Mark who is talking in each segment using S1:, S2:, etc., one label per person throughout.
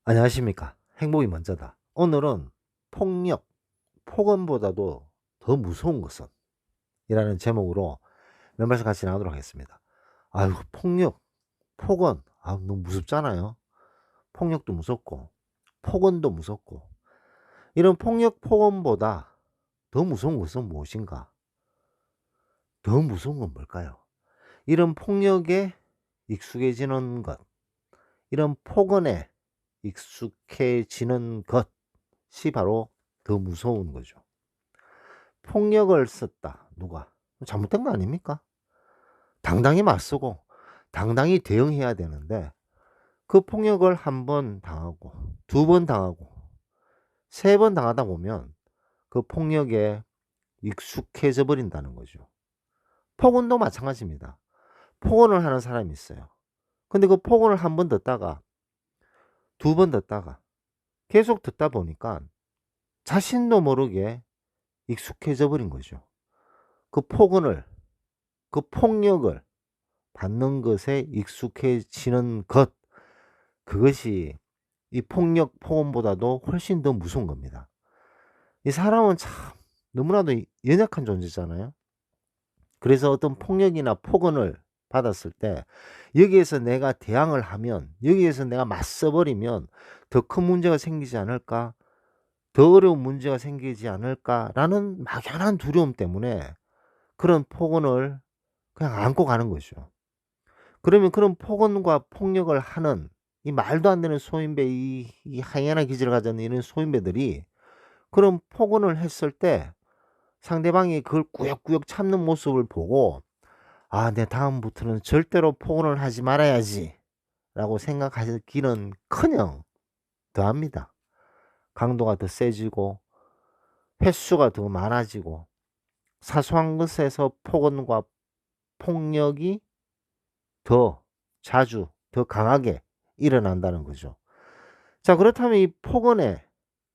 S1: 안녕하십니까. 행복이 먼저다. 오늘은 폭력, 폭언보다도 더 무서운 것은? 이라는 제목으로 몇 말씀 같이 나누도록 하겠습니다. 아유, 폭력, 폭언. 아, 너무 무섭잖아요. 폭력도 무섭고, 폭언도 무섭고. 이런 폭력, 폭언보다 더 무서운 것은 무엇인가? 더 무서운 건 뭘까요? 이런 폭력에 익숙해지는 것, 이런 폭언에 익숙해지는 것이 바로 더 무서운 거죠. 폭력을 썼다. 누가? 잘못된 거 아닙니까? 당당히 맞서고 당당히 대응해야 되는데 그 폭력을 한 번 당하고 두 번 당하고 세 번 당하다 보면 그 폭력에 익숙해져 버린다는 거죠. 폭언도 마찬가지입니다. 폭언을 하는 사람이 있어요. 근데 그 폭언을 한 번 듣다가 두 번 듣다가 계속 듣다 보니까 자신도 모르게 익숙해져 버린 거죠. 그 폭언을, 그 폭력을 받는 것에 익숙해지는 것, 그것이 이 폭력, 폭언보다도 훨씬 더 무서운 겁니다. 이 사람은 참 너무나도 연약한 존재잖아요. 그래서 어떤 폭력이나 폭언을 받았을 때 여기에서 내가 대항을 하면, 여기에서 내가 맞서 버리면 더 큰 문제가 생기지 않을까? 더 어려운 문제가 생기지 않을까라는 막연한 두려움 때문에 그런 폭언을 그냥 안고 가는 거죠. 그러면 그런 폭언과 폭력을 하는 이 말도 안 되는 소인배, 이 하이에나 기질을 가졌는 이런 소인배들이 그런 폭언을 했을 때 상대방이 그걸 꾸역꾸역 참는 모습을 보고 '아, 내 다음부터는 절대로 폭언을 하지 말아야지.'라고 생각하기는커녕 더합니다. 강도가 더 세지고 횟수가 더 많아지고 사소한 것에서 폭언과 폭력이 더 자주 더 강하게 일어난다는 거죠. 자, 그렇다면 이 폭언에,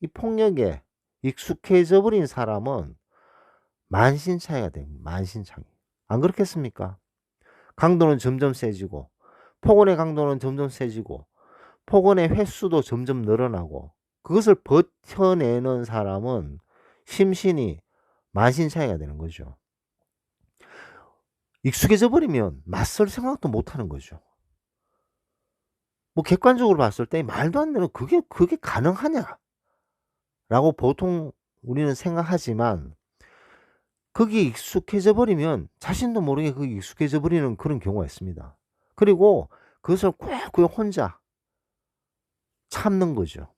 S1: 이 폭력에 익숙해져 버린 사람은 만신창이가 됩니다. 만신창이. 안 그렇겠습니까? 강도는 점점 세지고 폭언의 강도는 점점 세지고 폭언의 횟수도 점점 늘어나고 그것을 버텨내는 사람은 심신이 만신창이가 되는 거죠. 익숙해져 버리면 맞설 생각도 못 하는 거죠. 뭐 객관적으로 봤을 때 '말도 안 되는 그게 가능하냐?'라고 보통 우리는 생각하지만 거기에 익숙해져 버리면 자신도 모르게 거기에 익숙해져 버리는 그런 경우가 있습니다. 그리고 그것을 꾹꾹 혼자 참는 거죠.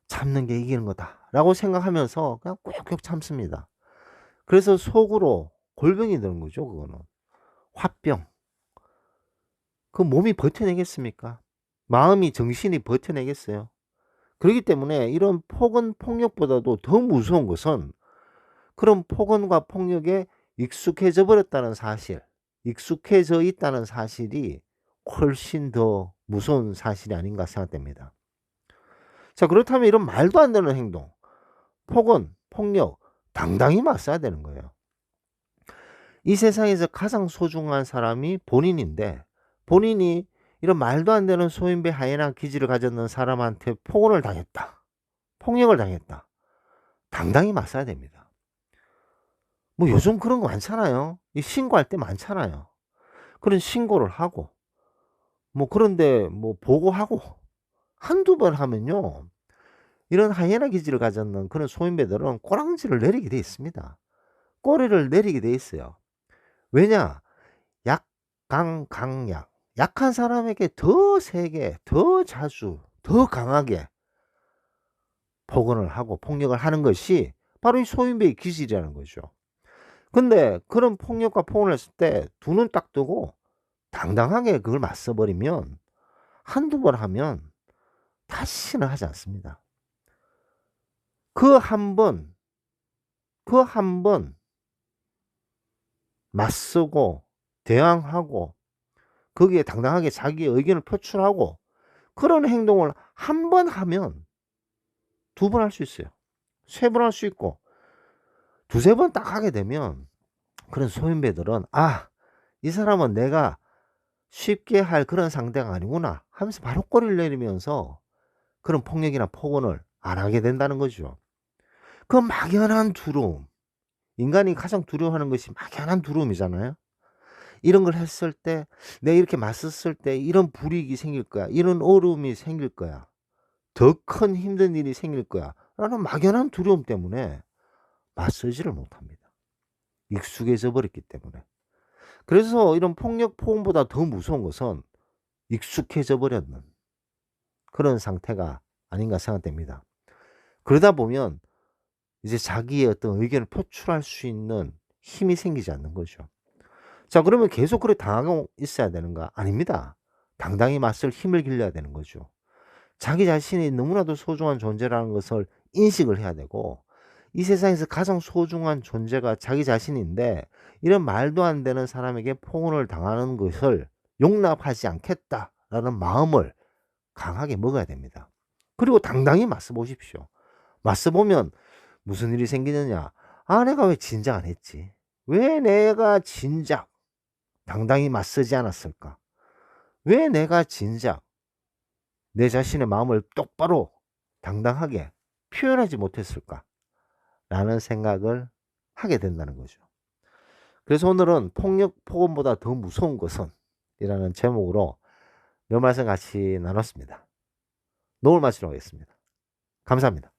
S1: '참는 게 이기는 거다.'라고 생각하면서 그냥 꾹꾹 참습니다. 그래서 속으로 골병이 드는 거죠 그거는. 화병. 그 몸이 버텨내겠습니까? 마음이 정신이 버텨내겠어요? 그렇기 때문에 이런 폭언 폭력보다도 더 무서운 것은 그런 폭언과 폭력에 익숙해져 버렸다는 사실, 익숙해져 있다는 사실이 훨씬 더 무서운 사실이 아닌가 생각됩니다. 자, 그렇다면 이런 말도 안 되는 행동, 폭언, 폭력 당당히 맞서야 되는 거예요. 이 세상에서 가장 소중한 사람이 본인인데 본인이 이런 말도 안 되는 소인배 하이에나 기질을 가졌는 사람한테 폭언을 당했다. 폭력을 당했다. 당당히 맞서야 됩니다. 뭐 요즘 그런 거 많잖아요. 이 신고할 때 많잖아요. 그런 신고를 하고 뭐 그런데 뭐 보고하고 한두 번 하면요. 이런 하이에나 기질을 가졌는 그런 소인배들은 꼬랑지를 내리게 돼 있습니다. 꼬리를 내리게 돼 있어요. 왜냐? 약강 강약. 약한 사람에게 더 세게, 더 자주, 더 강하게 폭언을 하고 폭력을 하는 것이 바로 이 소인배의 기질이라는 거죠. 근데 그런 폭력과 폭언을 했을 때 두 눈 딱 뜨고 당당하게 그걸 맞서 버리면 한두 번 하면 다시는 하지 않습니다. 그 한 번, 그 한 번 맞서고 대항하고 거기에 당당하게 자기의 의견을 표출하고 그런 행동을 한 번 하면 두 번 할 수 있어요. 세 번 할 수 있고 두세 번 딱 하게 되면 그런 소인배들은 '아, 이 사람은 내가 쉽게 할 그런 상대가 아니구나.' 하면서 바로 꼬리를 내리면서 그런 폭력이나 폭언을 안 하게 된다는 거죠. 그 막연한 두려움, 인간이 가장 두려워하는 것이 막연한 두려움이잖아요. 이런 걸 했을 때, 내가 이렇게 맞섰을 때 이런 불이익이 생길 거야. 이런 어려움이 생길 거야. 더 큰 힘든 일이 생길 거야. 라는 막연한 두려움 때문에 맞서지를 못합니다. 익숙해져 버렸기 때문에. 그래서 이런 폭력, 폭언보다 더 무서운 것은 익숙해져 버렸는 그런 상태가 아닌가 생각됩니다. 그러다 보면 이제 자기의 어떤 의견을 표출할 수 있는 힘이 생기지 않는 거죠. 자, 그러면 계속 그렇게 당하고 있어야 되는가? 아닙니다. 당당히 맞설 힘을 길러야 되는 거죠. 자기 자신이 너무나도 소중한 존재라는 것을 인식을 해야 되고, 이 세상에서 가장 소중한 존재가 자기 자신인데 이런 말도 안 되는 사람에게 폭언을 당하는 것을 용납하지 않겠다라는 마음을 강하게 먹어야 됩니다. 그리고 당당히 맞서 보십시오. 맞서 보면 무슨 일이 생기느냐? '아, 내가 왜 진작 안 했지? 왜 내가 진작 당당히 맞서지 않았을까? 왜 내가 진작 내 자신의 마음을 똑바로 당당하게 표현하지 못했을까?'라는 생각을 하게 된다는 거죠. 그래서 오늘은 '폭력, 폭언보다 더 무서운 것은' 이라는 제목으로 몇 말씀 같이 나눴습니다. 노을 마치러 가겠습니다. 감사합니다.